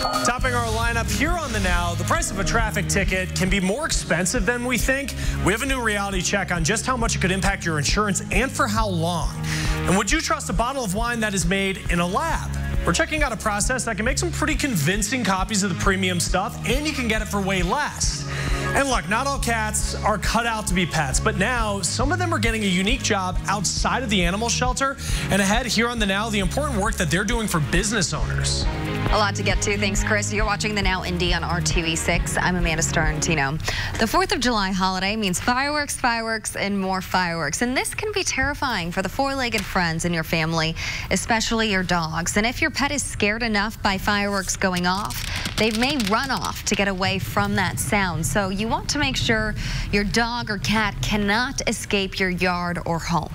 Topping our lineup here on The Now, the price of a traffic ticket can be more expensive than we think. We have a new reality check on just how much it could impact your insurance and for how long. And would you trust a bottle of wine that is made in a lab? We're checking out a process that can make some pretty convincing copies of the premium stuff, and you can get it for way less. And look, not all cats are cut out to be pets, but now some of them are getting a unique job outside of the animal shelter. And ahead here on The Now, the important work that they're doing for business owners. A lot to get to. Thanks, Chris. You're watching The Now Indy on RTV6. I'm Amanda Starantino. The 4th of July holiday means fireworks, fireworks, and more fireworks. And this can be terrifying for the four-legged friends in your family, especially your dogs. And if your pet is scared enough by fireworks going off, they may run off to get away from that sound. So you want to make sure your dog or cat cannot escape your yard or home.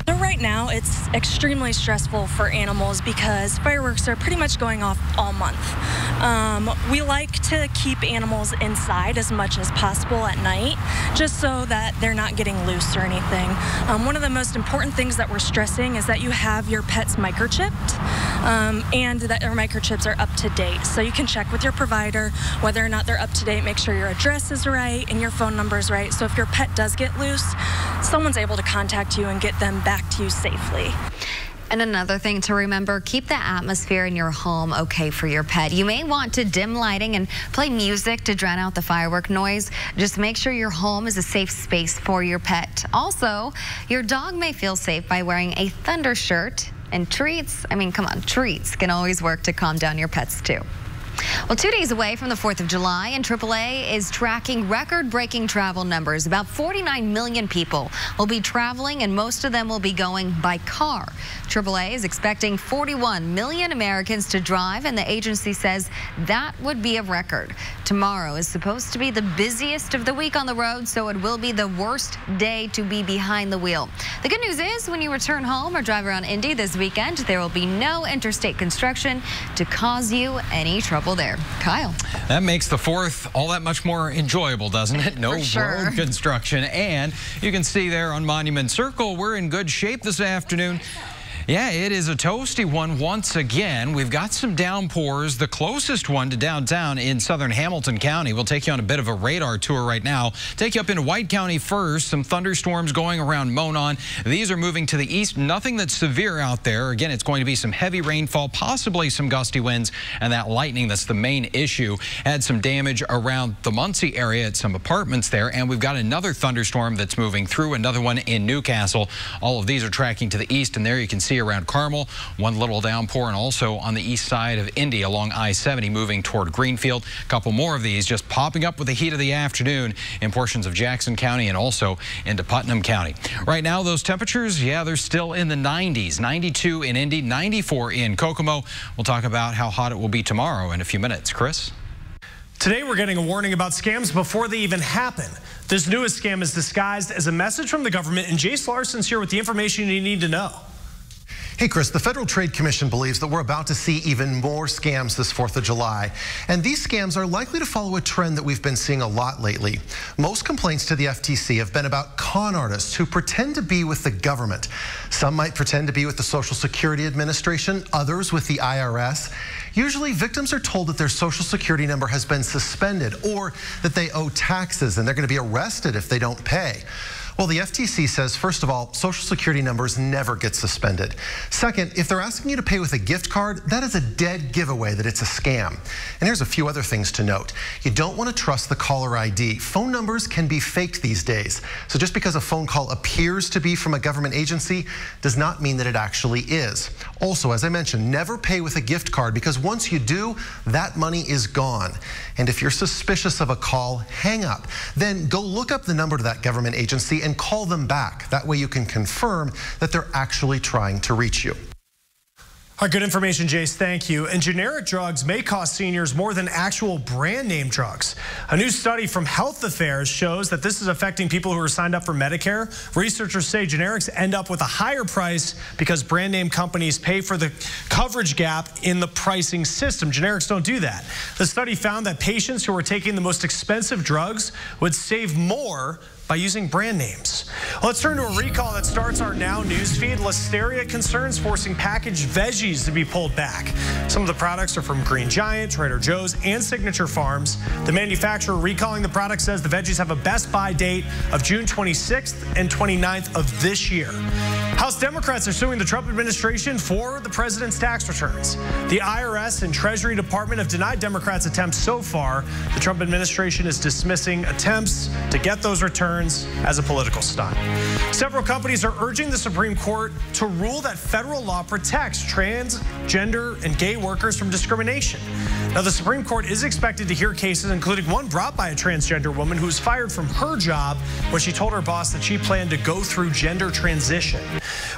So right now, it's extremely stressful for animals because fireworks are pretty much going off all month. We like to keep animals inside as much as possible at night, just so that they're not getting loose or anything. One of the most important things that we're stressing is that you have your pets microchipped, and that their microchips are up to date. So you can check with your provider whether or not they're up to date, make sure your address is right and your phone number is right. So if your pet does get loose, someone's able to contact you and get them back to you safely. And another thing to remember, keep the atmosphere in your home okay for your pet. You may want to dim lighting and play music to drown out the firework noise. Just make sure your home is a safe space for your pet. Also, your dog may feel safe by wearing a thunder shirt, and treats, I mean, come on, treats can always work to calm down your pets too. Well, 2 days away from the 4th of July, and AAA is tracking record-breaking travel numbers. About 49 million people will be traveling, and most of them will be going by car. AAA is expecting 41 million Americans to drive, and the agency says that would be a record. Tomorrow is supposed to be the busiest of the week on the road, so it will be the worst day to be behind the wheel. The good news is when you return home or drive around Indy this weekend, there will be no interstate construction to cause you any trouble there. Kyle. That makes the 4th all that much more enjoyable, doesn't it? No road construction. And you can see there on Monument Circle, we're in good shape this afternoon. Yeah, it is a toasty one once again. We've got some downpours. The closest one to downtown in southern Hamilton County. We'll take you on a bit of a radar tour right now. Take you up into White County first. Some thunderstorms going around Monon. These are moving to the east. Nothing that's severe out there. Again, it's going to be some heavy rainfall, possibly some gusty winds, and that lightning that's the main issue. Had some damage around the Muncie area at some apartments there, and we've got another thunderstorm that's moving through, another one in Newcastle. All of these are tracking to the east, and there you can see around Carmel, one little downpour, and also on the east side of Indy along I-70 moving toward Greenfield. A couple more of these just popping up with the heat of the afternoon in portions of Jackson County and also into Putnam County. Right now, those temperatures, yeah, they're still in the 90s. 92 in Indy, 94 in Kokomo. We'll talk about how hot it will be tomorrow in a few minutes. Chris? Today, we're getting a warning about scams before they even happen. This newest scam is disguised as a message from the government, and Jace Larson's here with the information you need to know. Hey, Chris, the Federal Trade Commission believes that we're about to see even more scams this 4th of July. And these scams are likely to follow a trend that we've been seeing a lot lately. Most complaints to the FTC have been about con artists who pretend to be with the government. Some might pretend to be with the Social Security Administration, others with the IRS. Usually, victims are told that their Social Security number has been suspended or that they owe taxes and they're going to be arrested if they don't pay. Well, the FTC says, first of all, Social Security numbers never get suspended. Second, if they're asking you to pay with a gift card, that is a dead giveaway that it's a scam. And here's a few other things to note. You don't want to trust the caller ID. Phone numbers can be faked these days. So just because a phone call appears to be from a government agency does not mean that it actually is. Also, as I mentioned, never pay with a gift card because once you do, that money is gone. And if you're suspicious of a call, hang up. Then go look up the number to that government agency and call them back. That way you can confirm that they're actually trying to reach you. All right, good information, Jace. Thank you. And generic drugs may cost seniors more than actual brand name drugs. A new study from Health Affairs shows that this is affecting people who are signed up for Medicare. Researchers say generics end up with a higher price because brand name companies pay for the coverage gap in the pricing system. Generics don't do that. The study found that patients who are taking the most expensive drugs would save more by using brand names. Let's turn to a recall that starts our Now newsfeed. Listeria concerns forcing packaged veggies to be pulled back. Some of the products are from Green Giant, Trader Joe's, and Signature Farms. The manufacturer recalling the product says the veggies have a best buy date of June 26th and 29th of this year. House Democrats are suing the Trump administration for the president's tax returns. The IRS and Treasury Department have denied Democrats' attempts so far. The Trump administration is dismissing attempts to get those returns as a political stunt. Several companies are urging the Supreme Court to rule that federal law protects transgender and gay workers from discrimination. Now, the Supreme Court is expected to hear cases, including one brought by a transgender woman who was fired from her job when she told her boss that she planned to go through gender transition.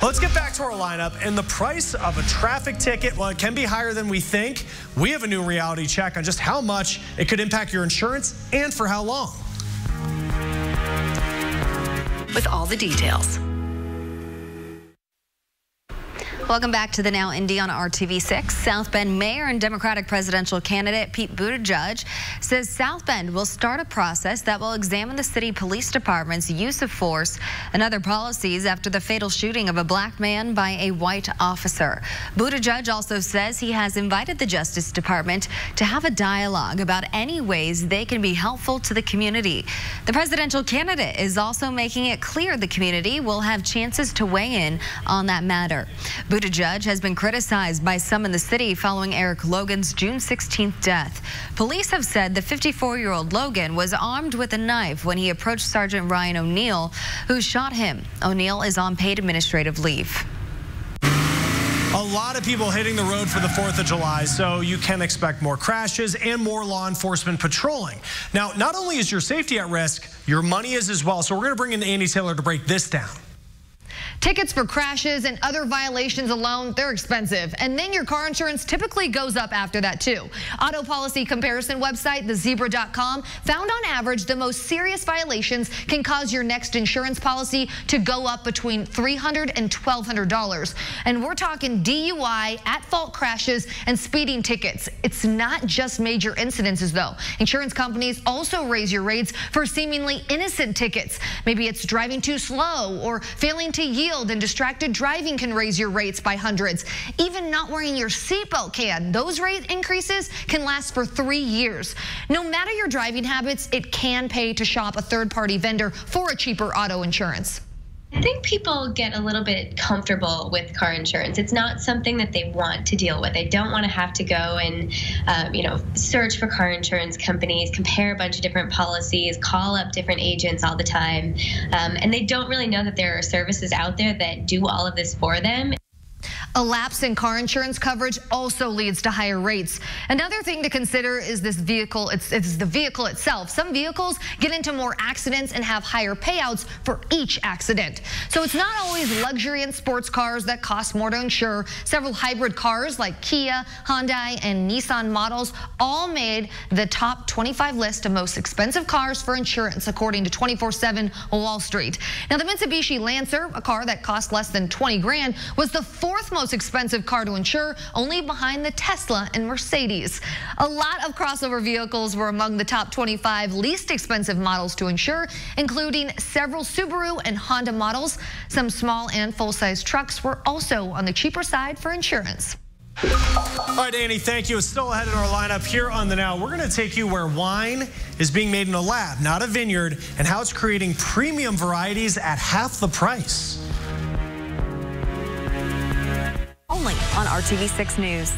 Let's get back to our lineup. And the price of a traffic ticket, well, it can be higher than we think. We have a new reality check on just how much it could impact your insurance and for how long. With all the details. Welcome back to the Now Indy on RTV6. South Bend Mayor and Democratic presidential candidate Pete Buttigieg says South Bend will start a process that will examine the city police department's use of force and other policies after the fatal shooting of a black man by a white officer. Buttigieg also says he has invited the Justice Department to have a dialogue about any ways they can be helpful to the community. The presidential candidate is also making it clear the community will have chances to weigh in on that matter. Buttigieg has been criticized by some in the city following Eric Logan's June 16th death. Police have said the 54-year-old Logan was armed with a knife when he approached Sergeant Ryan O'Neill, who shot him. O'Neill is on paid administrative leave. A lot of people hitting the road for the 4th of July, so you can expect more crashes and more law enforcement patrolling. Now, not only is your safety at risk, your money is as well. So we're going to bring in Andy Taylor to break this down. Tickets for crashes and other violations alone, they're expensive. And then your car insurance typically goes up after that, too. Auto policy comparison website, thezebra.com, found on average the most serious violations can cause your next insurance policy to go up between $300 and $1,200. And we're talking DUI, at-fault crashes, and speeding tickets. It's not just major incidences, though. Insurance companies also raise your rates for seemingly innocent tickets. Maybe it's driving too slow or failing to yield, and distracted driving can raise your rates by hundreds. Even not wearing your seatbelt can. Those rate increases can last for 3 years. No matter your driving habits, it can pay to shop a third-party vendor for a cheaper auto insurance. I think people get a little bit comfortable with car insurance. It's not something that they want to deal with. They don't want to have to go and, search for car insurance companies, compare a bunch of different policies, call up different agents all the time. And they don't really know that there are services out there that do all of this for them. A lapse in car insurance coverage also leads to higher rates. Another thing to consider is this vehicle. It's the vehicle itself. Some vehicles get into more accidents and have higher payouts for each accident. So it's not always luxury and sports cars that cost more to insure. Several hybrid cars like Kia, Hyundai, and Nissan models all made the top 25 list of most expensive cars for insurance, according to 24/7 Wall Street. Now, the Mitsubishi Lancer, a car that cost less than 20 grand, was the fourth most expensive car to insure, only behind the Tesla and Mercedes. A lot of crossover vehicles were among the top 25 least expensive models to insure, including several Subaru and Honda models. Some small and full-size trucks were also on the cheaper side for insurance. All right, Annie, thank you. It's still ahead in our lineup here on the Now. We're going to take you where wine is being made in a lab, not a vineyard, and how it's creating premium varieties at half the price. Only on RTV6 News.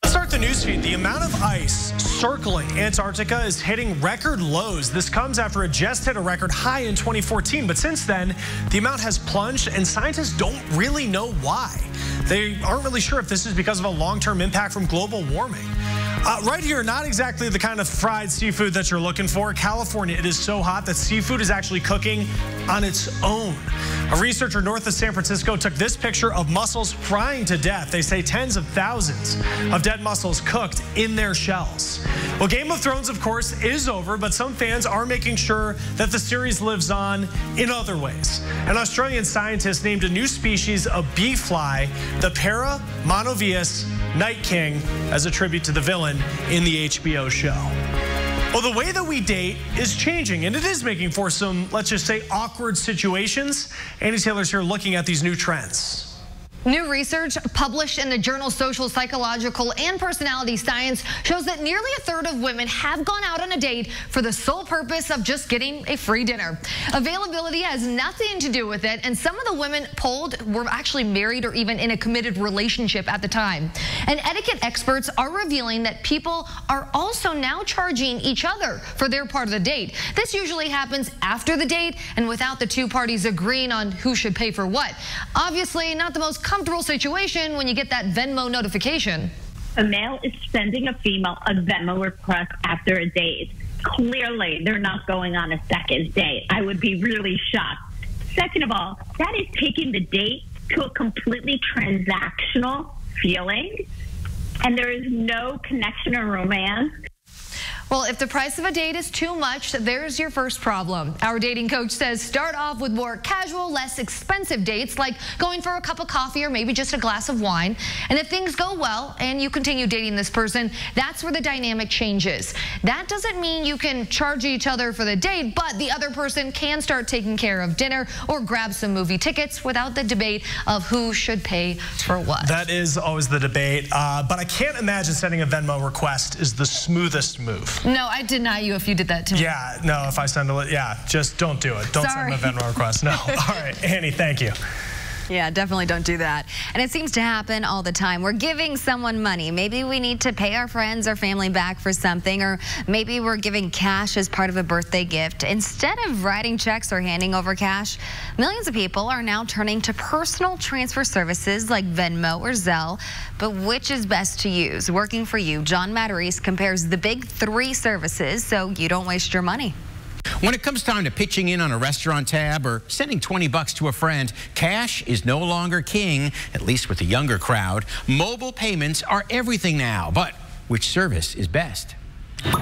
Let's start the newsfeed. The amount of ice circling Antarctica is hitting record lows. This comes after it just hit a record high in 2014. But since then, the amount has plunged, and scientists don't really know why. They aren't really sure if this is because of a long-term impact from global warming. Right here, not exactly the kind of fried seafood that you're looking for. California, it is so hot that seafood is actually cooking on its own. A researcher north of San Francisco took this picture of mussels frying to death. They say tens of thousands of dead mussels cooked in their shells. Well, Game of Thrones, of course, is over, but some fans are making sure that the series lives on in other ways. An Australian scientist named a new species of bee fly, the Paramonovius night king, as a tribute to the villain in the HBO show. Well, the way that we date is changing, and it is making for some, let's just say, awkward situations. Andy Taylor's here looking at these new trends. New research published in the journal Social, Psychological, and Personality Science shows that nearly a third of women have gone out on a date for the sole purpose of just getting a free dinner. Availability has nothing to do with it, and some of the women polled were actually married or even in a committed relationship at the time. And etiquette experts are revealing that people are also now charging each other for their part of the date. This usually happens after the date and without the two parties agreeing on who should pay for what. Obviously, not the most comfortable situation when you get that Venmo notification. A male is sending a female a Venmo request after a date. Clearly, they're not going on a second date. I would be really shocked. Second of all, that is taking the date to a completely transactional feeling, and there is no connection or romance. Well, if the price of a date is too much, there's your first problem. Our dating coach says start off with more casual, less expensive dates, like going for a cup of coffee or maybe just a glass of wine. And if things go well and you continue dating this person, that's where the dynamic changes. That doesn't mean you can charge each other for the date, but the other person can start taking care of dinner or grab some movie tickets without the debate of who should pay for what. That is always the debate, but I can't imagine sending a Venmo request is the smoothest move. No, I'd deny you if you did that to me. Yeah, no, if I send just don't do it. Don't send me a Venmo request. No. All right, Annie, thank you. Yeah, definitely don't do that. And it seems to happen all the time. We're giving someone money. Maybe we need to pay our friends or family back for something, or maybe we're giving cash as part of a birthday gift. Instead of writing checks or handing over cash, millions of people are now turning to personal transfer services like Venmo or Zelle. But which is best to use? Working for you, John Matarese compares the big three services so you don't waste your money. When it comes time to pitching in on a restaurant tab or sending $20 to a friend, cash is no longer king, at least with the younger crowd. Mobile payments are everything now, but which service is best?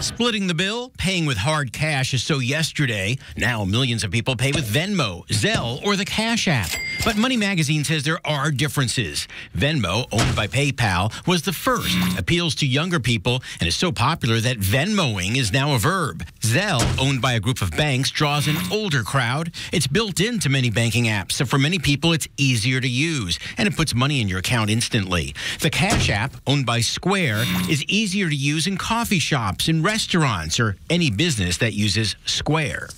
Splitting the bill, paying with hard cash is so yesterday. Now millions of people pay with Venmo, Zelle, or the Cash App. But Money Magazine says there are differences. Venmo, owned by PayPal, was the first, appeals to younger people, and is so popular that Venmoing is now a verb. Zelle, owned by a group of banks, draws an older crowd. It's built into many banking apps, so for many people it's easier to use, and it puts money in your account instantly. The Cash App, owned by Square, is easier to use in coffee shops, in restaurants, or any business that uses Square.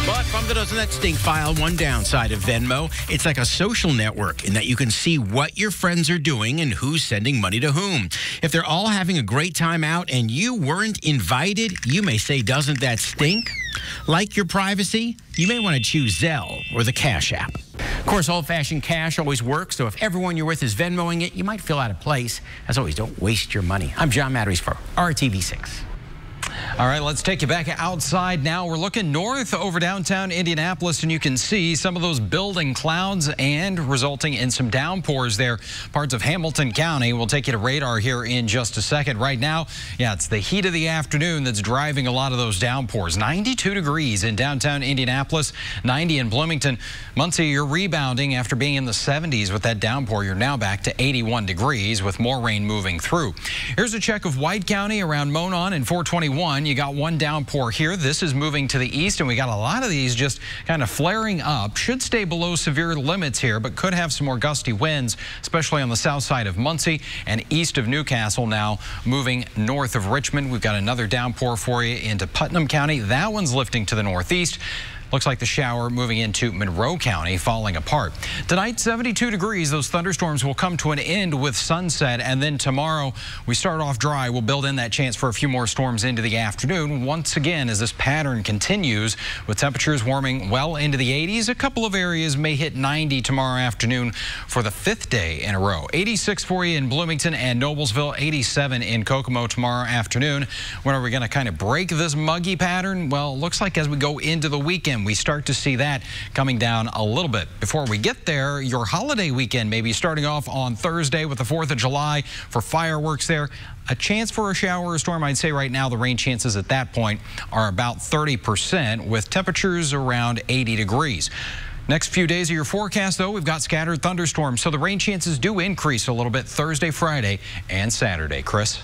But from the Doesn't That Stink file, one downside of Venmo, it's like a social network in that you can see what your friends are doing and who's sending money to whom. If they're all having a great time out and you weren't invited, you may say, doesn't that stink? Like your privacy? You may want to choose Zelle or the Cash App. Of course, old-fashioned cash always works, so if everyone you're with is Venmoing it, you might feel out of place. As always, don't waste your money. I'm John Matarese for RTV6. All right, let's take you back outside now. We're looking north over downtown Indianapolis, and you can see some of those building clouds and resulting in some downpours there. Parts of Hamilton County. We'll take you to radar here in just a second. Right now, yeah, it's the heat of the afternoon that's driving a lot of those downpours. 92 degrees in downtown Indianapolis, 90 in Bloomington. Muncie, you're rebounding after being in the 70s with that downpour. You're now back to 81 degrees with more rain moving through. Here's a check of White County around Monon and 421. You got one downpour here. This is moving to the east, and we got a lot of these just kind of flaring up. Should stay below severe limits here, but could have some more gusty winds, especially on the south side of Muncie and east of Newcastle. Now moving north of Richmond. We've got another downpour for you into Putnam County. That one's lifting to the northeast. Looks like the shower moving into Monroe County, falling apart. Tonight, 72 degrees. Those thunderstorms will come to an end with sunset, and then tomorrow we start off dry. We'll build in that chance for a few more storms into the afternoon. Once again, as this pattern continues, with temperatures warming well into the 80s, a couple of areas may hit 90 tomorrow afternoon for the 5th day in a row. 86 for you in Bloomington and Noblesville, 87 in Kokomo tomorrow afternoon. When are we going to kind of break this muggy pattern? Well, it looks like as we go into the weekend, we start to see that coming down a little bit. Before we get there, your holiday weekend may be starting off on Thursday with the 4th of July for fireworks there. A chance for a shower or storm. I'd say right now the rain chances at that point are about 30% with temperatures around 80 degrees. Next few days of your forecast, though, we've got scattered thunderstorms, so the rain chances do increase a little bit Thursday, Friday, and Saturday. Chris?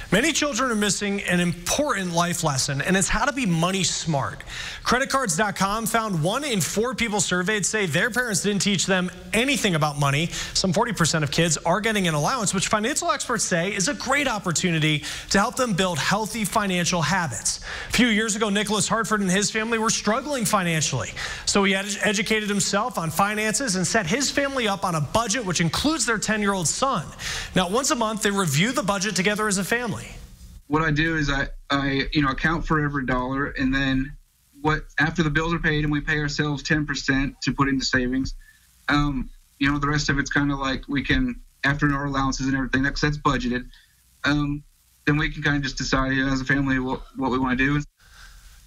Many children are missing an important life lesson, and it's how to be money smart. Creditcards.com found 1 in 4 people surveyed say their parents didn't teach them anything about money. Some 40% of kids are getting an allowance, which financial experts say is a great opportunity to help them build healthy financial habits. A few years ago, Nicholas Hartford and his family were struggling financially, so he educated himself on finances and set his family up on a budget, which includes their 10-year-old son. Now, once a month, they review the budget together as a family. What I do is I account for every dollar, and then after the bills are paid and we pay ourselves 10% to put into savings, the rest of it's kind of like we can, after our allowances and everything, that's budgeted, then we can kind of just decide as a family what we want to do.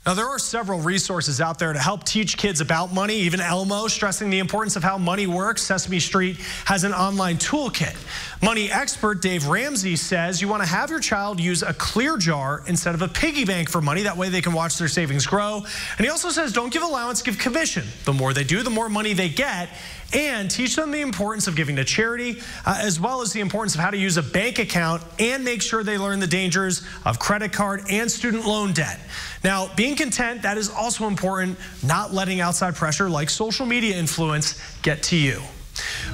Now, there are several resources out there to help teach kids about money. Even Elmo stressing the importance of how money works. Sesame Street has an online toolkit. Money expert Dave Ramsey says you want to have your child use a clear jar instead of a piggy bank for money. That way they can watch their savings grow. And he also says don't give allowance, give commission. The more they do, the more money they get. And teach them the importance of giving to charity, as well as the importance of how to use a bank account, and make sure they learn the dangers of credit card and student loan debt. Now, being content, that is also important, not letting outside pressure like social media influence get to you.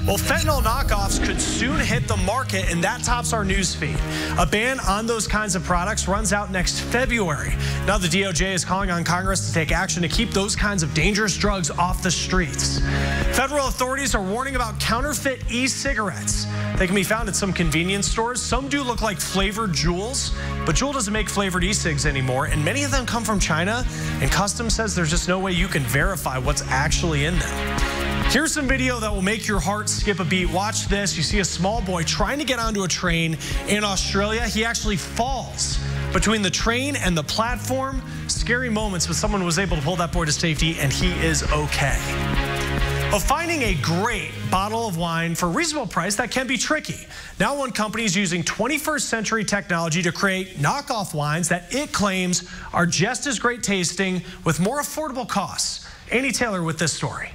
Well, fentanyl knockoffs could soon hit the market, and that tops our news feed. A ban on those kinds of products runs out next February. Now the DOJ is calling on Congress to take action to keep those kinds of dangerous drugs off the streets. Federal authorities are warning about counterfeit e-cigarettes. They can be found at some convenience stores. Some do look like flavored Juuls, but Juul doesn't make flavored e-cigs anymore, and many of them come from China, and Customs says there's just no way you can verify what's actually in them. Here's some video that will make your heart skip a beat. Watch this. You see a small boy trying to get onto a train in Australia. He actually falls between the train and the platform. Scary moments, but someone was able to pull that boy to safety, and he is okay. But finding a great bottle of wine for a reasonable price, that can be tricky. Now one company is using 21st century technology to create knockoff wines that it claims are just as great tasting with more affordable costs. Annie Taylor with this story.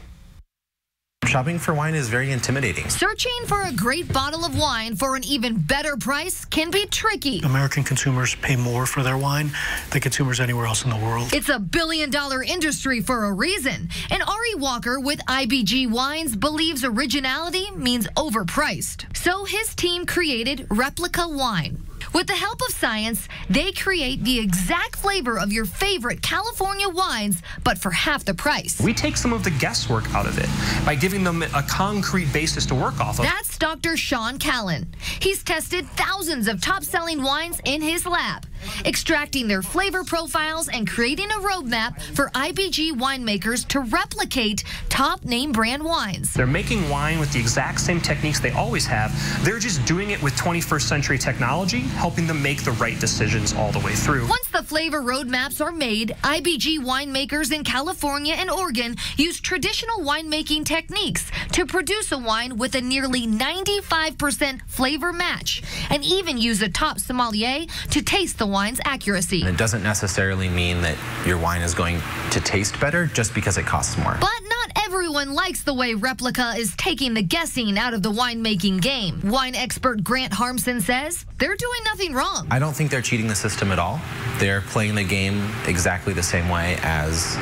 Shopping for wine is very intimidating. Searching for a great bottle of wine for an even better price can be tricky. American consumers pay more for their wine than consumers anywhere else in the world. It's a billion-dollar industry for a reason. And Ari Walker with IBG Wines believes originality means overpriced. So his team created Replica Wine. With the help of science, they create the exact flavor of your favorite California wines, but for half the price. We take some of the guesswork out of it by giving them a concrete basis to work off of. That's Dr. Sean Callan. He's tested thousands of top-selling wines in his lab, extracting their flavor profiles and creating a roadmap for IBG winemakers to replicate top name brand wines. They're making wine with the exact same techniques they always have. They're just doing it with 21st century technology, helping them make the right decisions all the way through. Once the flavor roadmaps are made, IBG winemakers in California and Oregon use traditional winemaking techniques to produce a wine with a nearly 95% flavor match, and even use a top sommelier to taste the wine's accuracy. It doesn't necessarily mean that your wine is going to taste better just because it costs more. But not everyone likes the way Replica is taking the guessing out of the winemaking game. Wine expert Grant Harmson says they're doing nothing wrong. I don't think they're cheating the system at all. They're playing the game exactly the same way as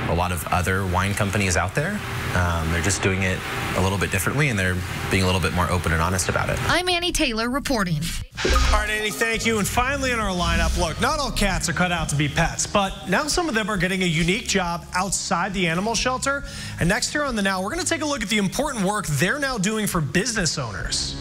a lot of other wine companies out there. They're just doing it a little bit differently, and they're being a little bit more open and honest about it. I'm Annie Taylor reporting. All right, Annie, thank you. And finally in our lineup, look, not all cats are cut out to be pets, but now some of them are getting a unique job outside the animal shelter. And next here on The Now, we're going to take a look at the important work they're now doing for business owners.